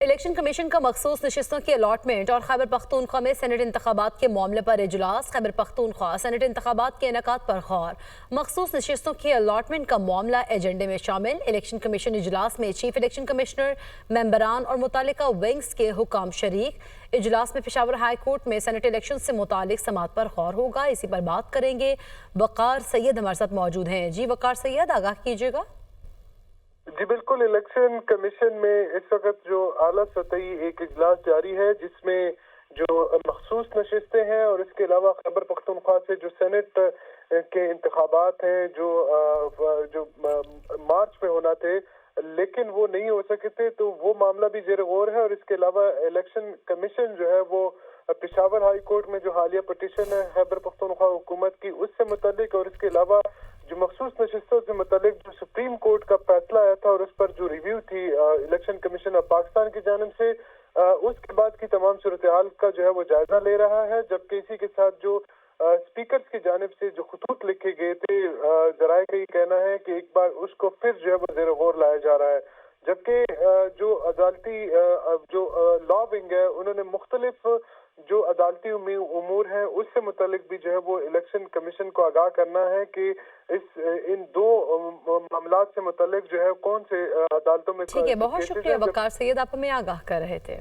Election commission का मखसूस नशिस्तों की अलॉटमेंट और खैबर पख्तूनख्वा में सेनेट इंतखाबात के मामले पर इजलास। खैबर पख्तूनख्वा सेनेट इंतखाबात के इनेकाद पर गौर। मखसूस नशिस्तों की अलॉटमेंट का मामला एजेंडे में शामिल। इलेक्शन कमीशन इजलास में चीफ इलेक्शन कमिश्नर, मेंबरान और मुतालिका विंग्स के हुकाम शरीक। इजलास में पेशावर हाई कोर्ट में सेनेट इलेक्शन से मुतालिक समात पर गौर होगा। इसी पर बात करेंगे। वकार सैयद हमारे साथ मौजूद हैं। जी वकार सैयद, आगाह कीजिएगा। जी बिल्कुल, इलेक्शन कमीशन में इस वक्त जो आला सतही एक इजलास जारी है जिसमें जो मखसूस नशिस्तें हैं और इसके अलावा खैबर पख्तूनख्वा से जो सेनेट के इंतखाबात हैं जो मार्च में होना थे लेकिन वो नहीं हो सके थे, तो वो मामला भी ज़ेर गौर है। और इसके अलावा इलेक्शन कमीशन जो है वो पेशावर हाई कोर्ट में जो हालिया पटिशन है खैबर पख्तूनख्वा हुकूमत की उससे मुतालिक और इसके अलावा जो मखसूस नशिस्तों से मुतालिक जो सुप्रीम कोर्ट का फैसला आया था और उस पर जो रिव्यू थी इलेक्शन कमीशन ऑफ पाकिस्तान की जानिब से, उसके बाद की तमाम सूरत हाल का जो है वो जायजा ले रहा है। जबकि इसी के साथ जो स्पीकर्स की जानिब से जो खतूत लिखे गए थे, जराए का ये कहना है कि एक बार उसको फिर जो है वो ज़ेर गौर लाया जा रहा है। जबकि जो अदालती जो लॉ विंग है उन्होंने मुख्तलिफ जो अदालती उमूर हैं उससे मुतालिक भी जो है वो इलेक्शन कमीशन को आगाह करना है कि इन दो मामलात से मुतालिक जो है कौन से अदालतों में। ठीक है, बहुत शुक्रिया वकार सैयद, आप हमें आगाह कर रहे थे।